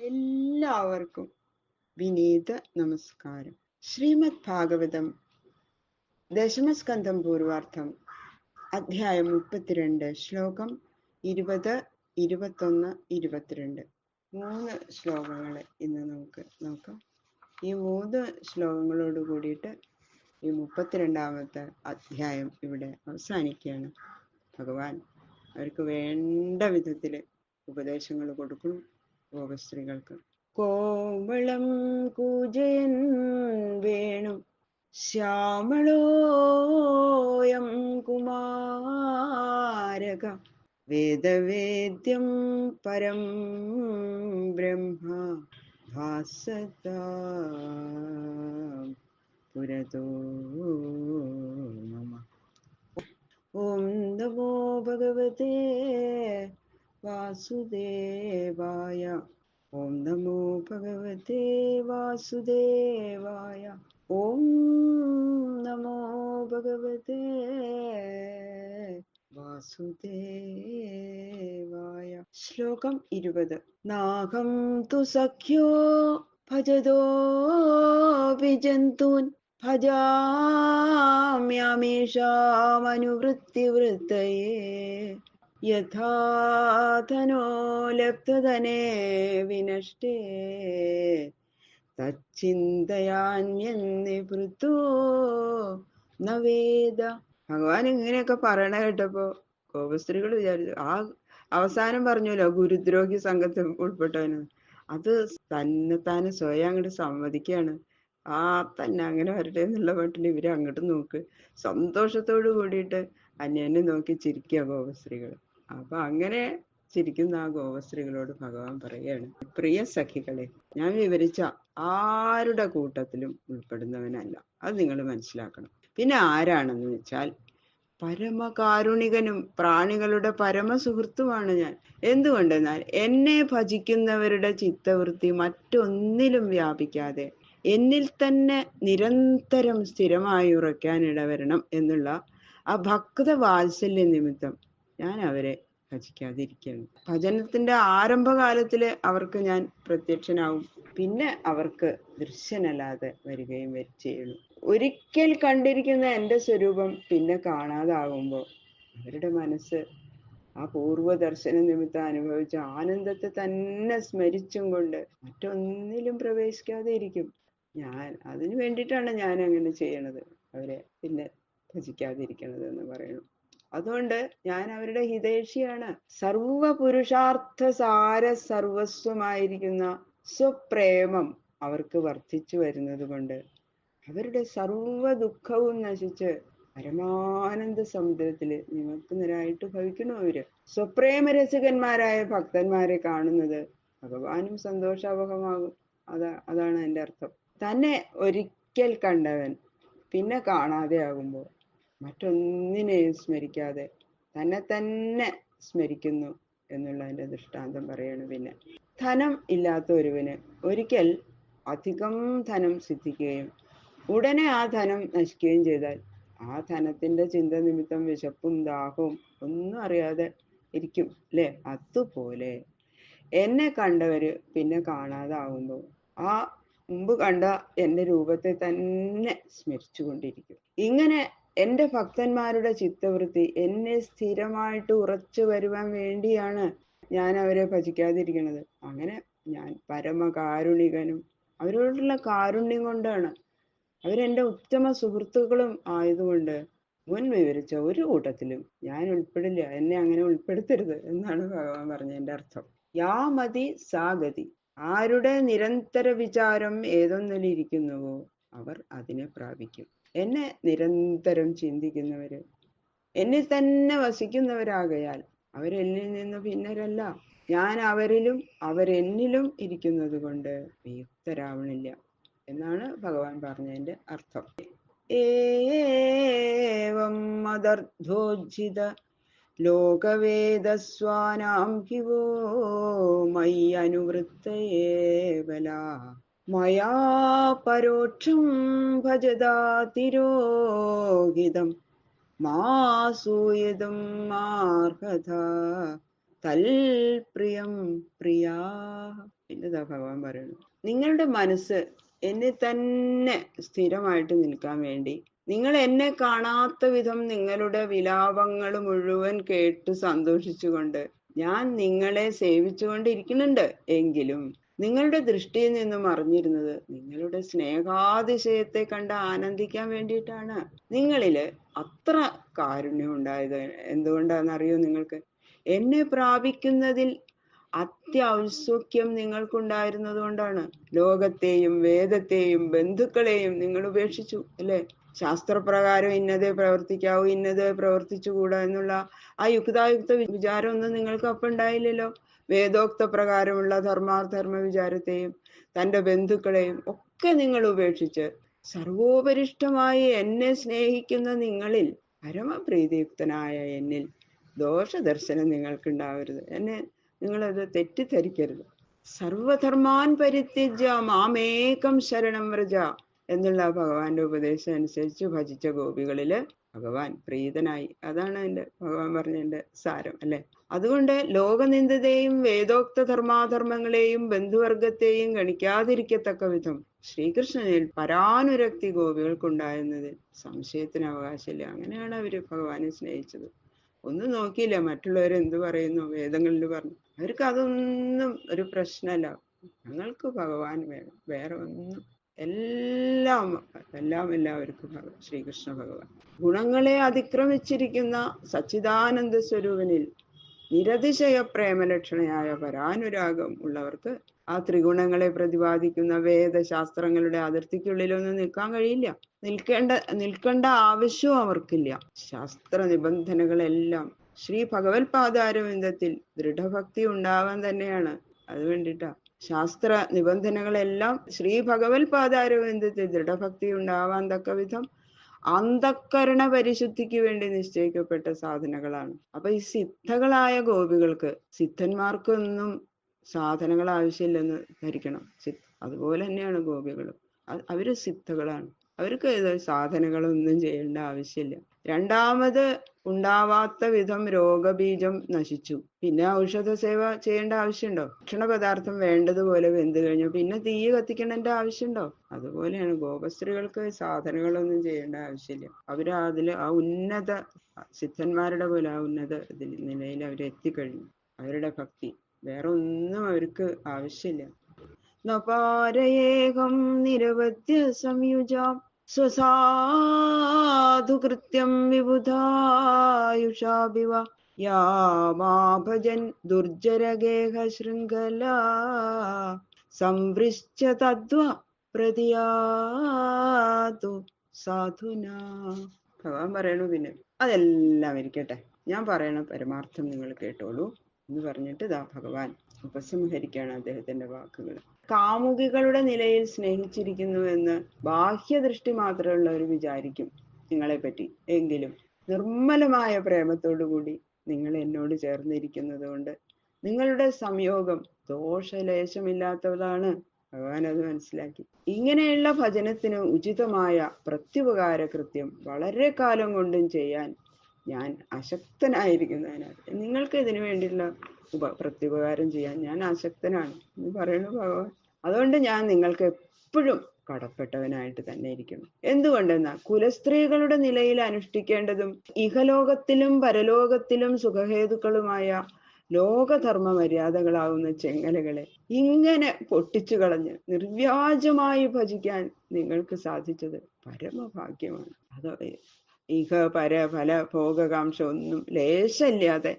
എല്ലാവർക്കും വിനീത നമസ്കാരം. ശ്രീമദ് ഭാഗവതം ദശമസ്കന്ധം പൂർവാർത്ഥം അധ്യായം 32 ശ്ലോകം 20, 21, 22 മൂന്ന് ശ്ലോകങ്ങൾ ഇന്ന് നമുക്ക് നോക്കാം. ഈ മൂന്ന് ശ്ലോകങ്ങളോട് കൂടിയിട്ട് ഈ 32ാമത്തെ അധ്യായം ഇവിടെ അവസാനിക്കുകയാണ്. ഭഗവാൻ അവർക്ക് വേണ്ട വിധത്തിൽ ഉപദേശങ്ങൾ കൊടുക്കണം. ഗോപസ്ത്രീകൾക്ക് കോമളം കൂജയൻ വേണു ശ്യാമളോയം കുമാരക വേദവേദ്യം പരം ബ്രഹ്മ ഭാസത പുരതോ മമ. ഓം നമോ ഭഗവതേ വാസുദേവായ. ഓം നമോ ഭഗവതേ വാസുദേവായ. ഓം നമോ ഭഗവതേ വാസുദേവായ. ശ്ലോകം 20. നാഹം തു സഖ്യോ ഭജതോ വിജന്തൂൻ ഭജാമ്യമീഷാമനുവൃത്തിവൃത്തയേ യഥാധനോ ലബ്ധധനേ വിനഷ്ടേ തച്ചിന്തയാന്യനിവൃത്തോ ന വേദ. ഭഗവാൻ ഇങ്ങനെയൊക്കെ പറയണ കേട്ടപ്പോ ഗോപസ്ത്രീകൾ വിചാരിച്ചു, ആ അവസാനം പറഞ്ഞല്ലോ ഗുരുദ്രോഹി സംഘത്തിൽ ഉൾപ്പെട്ടവന്, അത് തന്നെത്താന് സ്വയം അങ്ങോട്ട് സമ്മതിക്കുകയാണ്. ആ തന്നെ അങ്ങനെ വരട്ടെ എന്നുള്ള മട്ടിൽ ഇവര് അങ്ങോട്ട് നോക്ക് സന്തോഷത്തോട് കൂടിയിട്ട് അന്യനെ നോക്കി ചിരിക്കുക ഗോപസ്ത്രീകൾ. അപ്പൊ അങ്ങനെ ചിരിക്കുന്ന ആ ഗോപസ്ത്രീകളോട് ഭഗവാൻ പറയുകയാണ്, പ്രിയ സഖികളെ, ഞാൻ വിവരിച്ച ആരുടെ കൂട്ടത്തിലും ഉൾപ്പെടുന്നവനല്ല, അത് നിങ്ങൾ മനസ്സിലാക്കണം. പിന്നെ ആരാണെന്ന് വെച്ചാൽ പരമകാരുണികനും പ്രാണികളുടെ പരമസുഹൃത്തുമാണ് ഞാൻ. എന്തുകൊണ്ടെന്നാൽ എന്നെ ഭജിക്കുന്നവരുടെ ചിത്തവൃത്തി മറ്റൊന്നിലും വ്യാപിക്കാതെ എന്നിൽ തന്നെ നിരന്തരം സ്ഥിരമായി ഉറയ്ക്കാൻ ഇടവരണം എന്നുള്ള ആ ഭക്ത വാത്സല്യ നിമിത്തം ഞാൻ അവരെ ഭജിക്കാതിരിക്കുകയാണ്. ഭജനത്തിന്റെ ആരംഭകാലത്തില് അവർക്ക് ഞാൻ പ്രത്യക്ഷനാവും, പിന്നെ അവർക്ക് ദൃശ്യനല്ലാതെ വരികയും ചെയ്യുന്നു. ഒരിക്കൽ കണ്ടിരിക്കുന്ന എൻ്റെ സ്വരൂപം പിന്നെ കാണാതാകുമ്പോൾ അവരുടെ മനസ്സ് ആ പൂർവ്വദർശന നിമിത്തം അനുഭവിച്ച ആനന്ദത്തെ തന്നെ സ്മരിച്ചും കൊണ്ട് മറ്റൊന്നിലും പ്രവേശിക്കാതെ ഇരിക്കും. അതിനു വേണ്ടിയിട്ടാണ് ഞാൻ അങ്ങനെ ചെയ്യണത്, അവരെ പിന്നെ ഭജിക്കാതിരിക്കണത് എന്ന് പറയുന്നു. അതുകൊണ്ട് ഞാൻ അവരുടെ ഹിതൈഷിയാണ്. സർവ പുരുഷാർത്ഥ സാര സർവസ്വമായിരിക്കുന്ന സ്വപ്രേമം അവർക്ക് വർദ്ധിച്ചു വരുന്നത് കൊണ്ട് അവരുടെ സർവ ദുഃഖവും നശിച്ച് പരമാനന്ദ സമുദ്രത്തില് നിമഗ്നരായിട്ട് ഭവിക്കണു. അവര് സ്വപ്രേമരസികന്മാരായ ഭക്തന്മാരെ കാണുന്നത് ഭഗവാനും സന്തോഷാവഹമാകും. അതാണ് എൻ്റെ അർത്ഥം. തന്നെ ഒരിക്കൽ കണ്ടവൻ പിന്നെ കാണാതെ ആകുമ്പോൾ മറ്റൊന്നിനെയും സ്മരിക്കാതെ തന്നെ തന്നെ സ്മരിക്കുന്നു എന്നുള്ളതിന്റെ ദൃഷ്ടാന്തം പറയാണ്. പിന്നെ ധനം ഇല്ലാത്ത ഒരുവന് ഒരിക്കൽ അധികം ധനം സിദ്ധിക്കുകയും ഉടനെ ആ ധനം നശിക്കുകയും ചെയ്താൽ ആ ധനത്തിന്റെ ചിന്ത നിമിത്തം വിശപ്പും ദാഹവും ഒന്നും അറിയാതെ ഇരിക്കും അല്ലേ? അതുപോലെ എന്നെ കണ്ടവര് പിന്നെ കാണാതാവുമ്പോൾ ആ മുമ്പ് കണ്ട എൻ്റെ രൂപത്തെ തന്നെ സ്മരിച്ചു കൊണ്ടിരിക്കും. ഇങ്ങനെ എൻ്റെ ഭക്തന്മാരുടെ ചിത്തവൃത്തി എന്നെ സ്ഥിരമായിട്ട് ഉറച്ചു വരുവാൻ വേണ്ടിയാണ് ഞാൻ അവരെ ഭജിക്കാതിരിക്കുന്നത്. അങ്ങനെ ഞാൻ പരമകാരുണികനും അവരോടുള്ള കാരുണ്യം കൊണ്ടാണ്, അവരെൻ്റെ ഉത്തമ സുഹൃത്തുക്കളും ആയതുകൊണ്ട് മുൻ വിവരിച്ച ഒരു കൂട്ടത്തിലും ഞാൻ ഉൾപ്പെടില്ല. എന്നെ അങ്ങനെ ഉൾപ്പെടുത്തരുത് എന്നാണ് ഭഗവാൻ പറഞ്ഞതിൻ്റെ അർത്ഥം. യാ മതി സാ ഗതി. ആരുടെ നിരന്തര വിചാരം ഏതൊന്നിലിരിക്കുന്നുവോ അവർ അതിനെ പ്രാപിക്കും. എന്നെ നിരന്തരം ചിന്തിക്കുന്നവര് എന്നിൽ തന്നെ വസിക്കുന്നവരാകയാൽ അവരെന്നിൽ നിന്ന് ഭിന്നരല്ല. ഞാൻ അവരിലും അവരെന്നിലും ഇരിക്കുന്നത് കൊണ്ട് വിയുക്തരാവണില്ല എന്നാണ് ഭഗവാൻ പറഞ്ഞതിന്റെ അർത്ഥം. ഏവം മദർദ്ധോജ്ജിത ലോകവേദസ്വാനാം കിവോ മയി അനുവൃത്തയേ ബലാ മയാ പരോക്ഷം ഭജതാ തിരോഹിതം മാസൂയതും മാർഹത തൽപ്രിയം പ്രിയാ. പിന്നെതാ ഭഗവാൻ പറയുന്നു, നിങ്ങളുടെ മനസ്സ് എന്നിൽ തന്നെ സ്ഥിരമായിട്ട് നിൽക്കാൻ വേണ്ടി നിങ്ങൾ എന്നെ കാണാത്ത വിധം നിങ്ങളുടെ വിലാപങ്ങൾ മുഴുവൻ കേട്ട് സന്തോഷിച്ചുകൊണ്ട് ഞാൻ നിങ്ങളെ സേവിച്ചുകൊണ്ടിരിക്കുന്നുണ്ട്. എങ്കിലും നിങ്ങളുടെ ദൃഷ്ടിയിൽ നിന്നും അറിഞ്ഞിരുന്നത് നിങ്ങളുടെ സ്നേഹാതിശയത്തെ കണ്ട് ആനന്ദിക്കാൻ വേണ്ടിയിട്ടാണ്. നിങ്ങളില് അത്ര കാരുണ്യം ഉണ്ടായത് എന്തുകൊണ്ടാണെന്നറിയോ? നിങ്ങൾക്ക് എന്നെ പ്രാപിക്കുന്നതിൽ അത്യൗത്സുക്യം നിങ്ങൾക്കുണ്ടായിരുന്നത് കൊണ്ടാണ്. ലോകത്തെയും വേദത്തെയും ബന്ധുക്കളെയും നിങ്ങൾ ഉപേക്ഷിച്ചു അല്ലെ? ശാസ്ത്രപ്രകാരം ഇന്നതേ പ്രവർത്തിക്കാവൂ, ഇന്നതേ പ്രവർത്തിച്ചുകൂടാ എന്നുള്ള ആ യുക്തായുക്ത വിചാരമൊന്നും നിങ്ങൾക്ക് അപ്പം ഉണ്ടായില്ലല്ലോ. വേദോക്ത പ്രകാരമുള്ള ധർമാധർമ്മ വിചാരത്തെയും തൻ്റെ ബന്ധുക്കളെയും ഒക്കെ നിങ്ങൾ ഉപേക്ഷിച്ച് സർവോപരിഷ്ടമായി എന്നെ സ്നേഹിക്കുന്ന നിങ്ങളിൽ, പരമപ്രീതിയുക്തനായ എന്നിൽ ദോഷദർശനം നിങ്ങൾക്കുണ്ടാവരുത്. എന്നെ നിങ്ങളത് തെറ്റിദ്ധരിക്കരുത്. സർവധർമാൻ പരിത്യജ്യ മാമേകം ശരണം വ്രജ എന്നുള്ള ഭഗവാന്റെ ഉപദേശം അനുസരിച്ച് ഭജിച്ച ഗോപികളില് ഭഗവാൻ പ്രീതനായി. അതാണ് ഭഗവാൻ പറഞ്ഞതിന്റെ സാരം അല്ലെ? അതുകൊണ്ട് ലോകനിന്ദതയും വേദോക്ത ധർമാധർമ്മങ്ങളെയും ബന്ധുവർഗത്തെയും ഗണിക്കാതിരിക്കത്തക്ക വിധം ശ്രീകൃഷ്ണനിൽ പരാനുരക്തി ഗോപികൾക്കുണ്ടായിരുന്നതിൽ സംശയത്തിന് അവകാശമില്ല. അങ്ങനെയാണ് അവര് ഭഗവാനെ സ്നേഹിച്ചത്. ഒന്നും നോക്കിയില്ല മറ്റുള്ളവരെന്ത് പറയുന്നു, വേദങ്ങളിൽ പറഞ്ഞു. അവർക്ക് അതൊന്നും ഒരു പ്രശ്നമല്ല. ഞങ്ങൾക്ക് ഭഗവാൻ വേണം, വേറെ ഒന്നും. എല്ലാം എല്ലാവർക്കും ശ്രീകൃഷ്ണ ഭഗവാൻ. ഗുണങ്ങളെ അതിക്രമിച്ചിരിക്കുന്ന സച്ചിദാനന്ദ സ്വരൂപനിൽ നിരതിശയ പ്രേമലക്ഷണയായ പരാനുരാഗം ഉള്ളവർക്ക് ആ ത്രിഗുണങ്ങളെ പ്രതിപാദിക്കുന്ന വേദശാസ്ത്രങ്ങളുടെ അതിർത്തിക്കുള്ളിലൊന്നും നിൽക്കാൻ കഴിയില്ല. നിൽക്കേണ്ട ആവശ്യവും അവർക്കില്ല. ശാസ്ത്ര നിബന്ധനകളെല്ലാം ശ്രീ ഭഗവത്പാദാരവിന്ദത്തിൽ ദൃഢഭക്തി ഉണ്ടാവാൻ തന്നെയാണ്. അത് വേണ്ടിട്ടാ ശാസ്ത്ര നിബന്ധനകളെല്ലാം ശ്രീ ഭഗവത്പാദാരവിന്ദത്തിൽ ദൃഢഭക്തി ഉണ്ടാവാൻ തക്ക വിധം അന്ധക്കരണ പരിശുദ്ധിക്ക് വേണ്ടി നിശ്ചയിക്കപ്പെട്ട സാധനങ്ങളാണ്. അപ്പൊ ഈ സിദ്ധകളായ ഗോപികൾക്ക്, സിദ്ധന്മാർക്കൊന്നും സാധനങ്ങൾ ആവശ്യമില്ലെന്ന് ധരിക്കണം. അതുപോലെ തന്നെയാണ് ഗോപികളും. അവര് സിദ്ധകളാണ്. അവർക്ക് സാധനങ്ങളൊന്നും ചെയ്യേണ്ട ആവശ്യമില്ല. രണ്ടാമത് ഉണ്ടാവാത്ത വിധം രോഗബീജം നശിച്ചു. പിന്നെ ഔഷധ സേവ ചെയ്യേണ്ട ആവശ്യമുണ്ടോ? ഭക്ഷണ പദാർത്ഥം വേണ്ടതുപോലെ വെന്ത് കഴിഞ്ഞു പിന്നെ തീ കത്തിക്കേണ്ട ആവശ്യമുണ്ടോ? അതുപോലെയാണ് ഗോപസ്ത്രീകൾക്ക് സാധനങ്ങളൊന്നും ചെയ്യേണ്ട ആവശ്യമില്ല. അവര് അതില് ആ ഉന്നത സിദ്ധന്മാരുടെ പോലെ ആ ഉന്നത നിലയിൽ അവരെത്തിക്കഴിഞ്ഞു. അവരുടെ ഭക്തി വേറെ ഒന്നും അവർക്ക് ആവശ്യമില്ല. നപാരയേകം നിരവധ്യ സംയുജാം സ്വസാധുകൃത്യം വിബുധായുഷാഭിവ യാമാഭജൻ ദുർജരഗേഹ ശൃംഖല സംവൃശ്ച തദ്വ പ്രതിയാതു സാധുന. ഭഗവാൻ പറയണു പിന്നെ അതെല്ലാം ഇരിക്കട്ടെ, ഞാൻ പറയണ പരമാർത്ഥം നിങ്ങൾ കേട്ടോളൂ എന്ന് പറഞ്ഞിട്ട് ഇതാ ഭഗവാൻ ഉപസംഹരിക്കുകയാണ് അദ്ദേഹത്തിന്റെ വാക്കുകൾ. കാമുകികളുടെ നിലയിൽ സ്നേഹിച്ചിരിക്കുന്നു എന്ന് ബാഹ്യദൃഷ്ടി മാത്രമുള്ളവർ വിചാരിക്കും നിങ്ങളെ പറ്റി. എങ്കിലും നിർമ്മലമായ പ്രേമത്തോടു കൂടി നിങ്ങൾ എന്നോട് ചേർന്നിരിക്കുന്നത് കൊണ്ട് നിങ്ങളുടെ സംയോഗം ദോഷലേശമില്ലാത്തതാണ്. ഭഗവാൻ അത് മനസ്സിലാക്കി. ഇങ്ങനെയുള്ള ഭജനത്തിന് ഉചിതമായ പ്രത്യുപകാര കൃത്യം വളരെ കാലം കൊണ്ടും ചെയ്യാൻ ഞാൻ അശക്തനായിരിക്കുന്നതിനാൽ നിങ്ങൾക്ക് ഇതിനു വേണ്ടിയുള്ള പ്രത്യുപകാരം ചെയ്യാൻ ഞാൻ അശക്തനാണ് എന്ന് പറയുന്നു ഭഗവാൻ. അതുകൊണ്ട് ഞാൻ നിങ്ങൾക്ക് എപ്പോഴും കടപ്പെട്ടവനായിട്ട് തന്നെ ഇരിക്കണം. എന്തുകൊണ്ടെന്നാൽ കുലസ്ത്രീകളുടെ നിലയിൽ അനുഷ്ഠിക്കേണ്ടതും ഇഹലോകത്തിലും പരലോകത്തിലും സുഖഹേതുക്കളുമായ ലോകധർമ്മ മര്യാദകളാവുന്ന ചെങ്ങലകളെ ഇങ്ങനെ പൊട്ടിച്ചു കളഞ്ഞ് നിർവ്യാജമായി ഭജിക്കാൻ നിങ്ങൾക്ക് സാധിച്ചത് പരമഭാഗ്യമാണ്. അത് ഇഹ പര ഫല ഭോഗകാംക്ഷ ഒന്നും ലേശമില്ലാതെ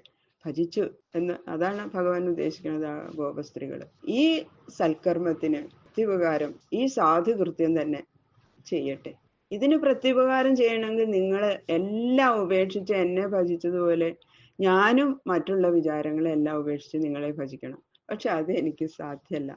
ഭജിച്ചു എന്ന് അതാണ് ഭഗവാൻ ഉദ്ദേശിക്കുന്നത്. ഗോപസ്ത്രീകൾ ഈ സൽക്കർമ്മത്തിന് പ്രത്യുപകാരം ഈ സാധുകൃത്യം തന്നെ ചെയ്യട്ടെ. ഇതിന് പ്രത്യുപകാരം ചെയ്യണമെങ്കിൽ നിങ്ങൾ എല്ലാം ഉപേക്ഷിച്ച് എന്നെ ഭജിച്ചതുപോലെ ഞാനും മറ്റുള്ള വിചാരങ്ങളെല്ലാം ഉപേക്ഷിച്ച് നിങ്ങളെ ഭജിക്കണം. പക്ഷെ അത് എനിക്ക് സാധ്യമല്ല.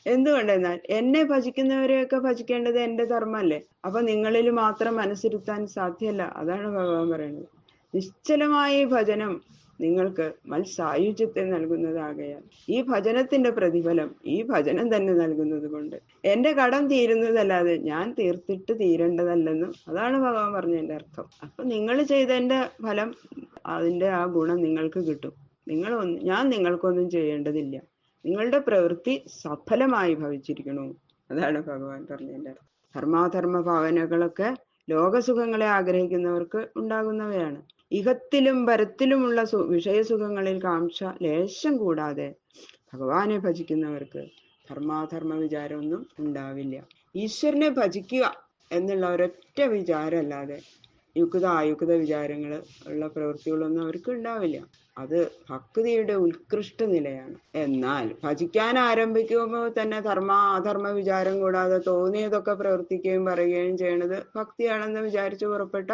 എന്തുകൊണ്ടെന്നാൽ എന്നെ ഭജിക്കുന്നവരെയൊക്കെ ഭജിക്കേണ്ടത് എന്റെ ധർമ്മല്ലേ. അപ്പൊ നിങ്ങളിൽ മാത്രം മനസ്സിരുത്താൻ സാധ്യമല്ല. അതാണ് ഭഗവാൻ പറയുന്നത്. നിശ്ചലമായ ഈ ഭജനം നിങ്ങൾക്ക് മത്സായുജ്യത്തെ നൽകുന്നതാകയാൽ ഈ ഭജനത്തിന്റെ പ്രതിഫലം ഈ ഭജനം തന്നെ നൽകുന്നത് കൊണ്ട് എന്റെ കടം തീരുന്നതല്ലാതെ ഞാൻ തീർത്തിട്ട് തീരേണ്ടതല്ലെന്നും അതാണ് ഭഗവാൻ പറഞ്ഞതിന്റെ അർത്ഥം. അപ്പൊ നിങ്ങൾ ചെയ്തതിന്റെ ഫലം, അതിന്റെ ആ ഗുണം നിങ്ങൾക്ക് കിട്ടും. ഞാൻ നിങ്ങൾക്കൊന്നും ചെയ്യേണ്ടതില്ല. നിങ്ങളുടെ പ്രവൃത്തി സഫലമായി ഭവിച്ചിരിക്കണു. അതാണ് ഭഗവാൻ പറഞ്ഞതിൻ്റെ അർത്ഥം. ധർമാധർമ്മ ഭാവനകളൊക്കെ ലോകസുഖങ്ങളെ ആഗ്രഹിക്കുന്നവർക്ക് ഉണ്ടാകുന്നവയാണ്. ഇഹത്തിലും പരത്തിലുമുള്ള വിഷയസുഖങ്ങളിൽ കാംക്ഷ ലേശം കൂടാതെ ഭഗവാനെ ഭജിക്കുന്നവർക്ക് ധർമാധർമ്മ വിചാരമൊന്നും ഉണ്ടാവില്ല. ഈശ്വരനെ ഭജിക്കുക എന്നുള്ള ഒരൊറ്റ വിചാരമല്ലാതെ യുക്ത അയുക്ത വിചാരങ്ങൾ ഉള്ള പ്രവൃത്തികളൊന്നും അവർക്ക് ഉണ്ടാവില്ല. അത് ഭക്തിയുടെ ഉത്കൃഷ്ട നിലയാണ്. എന്നാൽ ഭജിക്കാൻ ആരംഭിക്കുമ്പോൾ തന്നെ അധർമ്മ വിചാരം കൂടാതെ തോന്നിയതൊക്കെ പ്രവർത്തിക്കുകയും പറയുകയും ചെയ്യണത് ഭക്തിയാണെന്ന് വിചാരിച്ചു പുറപ്പെട്ട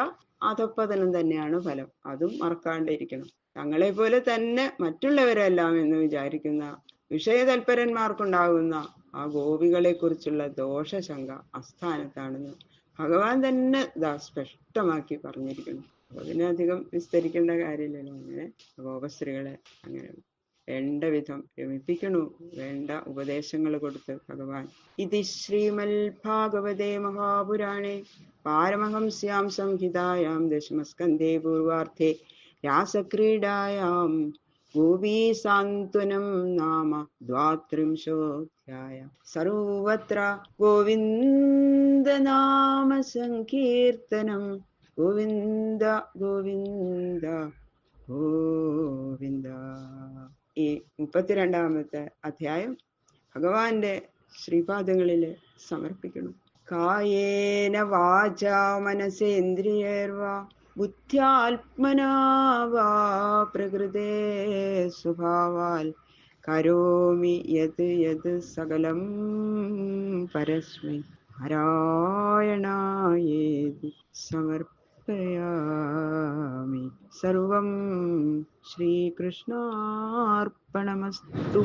അധപ്പതനം തന്നെയാണ് ഫലം. അതും മറക്കാണ്ടിരിക്കണം. തങ്ങളെ പോലെ തന്നെ മറ്റുള്ളവരെല്ലാം എന്ന് വിചാരിക്കുന്ന വിഷയതൽപരന്മാർക്കുണ്ടാകുന്ന ആ ഗോപികളെ കുറിച്ചുള്ള ദോഷശങ്ക അസ്ഥാനത്താണെന്ന് ഭഗവാൻ തന്നെ സ്പഷ്ടമാക്കി പറഞ്ഞിരിക്കുന്നു. അപ്പൊ അതിനധികം വിസ്തരിക്കേണ്ട കാര്യമില്ലല്ലോ. അങ്ങനെ ഗോപസ്ത്രീകളെ അങ്ങനെ വേണ്ട വിധം രമിപ്പിക്കണു, വേണ്ട ഉപദേശങ്ങൾ കൊടുത്ത് ഭഗവാൻ. ഇതി ശ്രീമൽ ഭാഗവതേ മഹാപുരാണേ പാരമഹംസ്യാം സംഹിതായാം ദശമസ്കന്ധേ പൂർവാർത്ഥേ രാസക്രീഡായാം ഗോപീസാന്ത്വനം നാമ ദ്വാത്രിംശോऽധ്യായः. സർവത്ര ഗോവിന്ദനാമ സങ്കീർത്തനം. ഗോവിന്ദ ഗോവിന്ദ ഗോവിന്ദ. ഈ 32ാമത്തെ അധ്യായം ഭഗവാന്റെ ശ്രീപാദങ്ങളിൽ സമർപ്പിക്കണം. കായേന വാചാ മനസേന്ദ്രിയൈർവാ ബുദ്ധ്യാത്മനാ വാ പ്രകൃതേ സ്വഭാവാൽ കരോമി യത് യത് സകലം പരസ്മൈ നാരായണായേതി സമർപ്പയാമി. സർവം ശ്രീകൃഷ്ണാർപ്പണമസ്തു.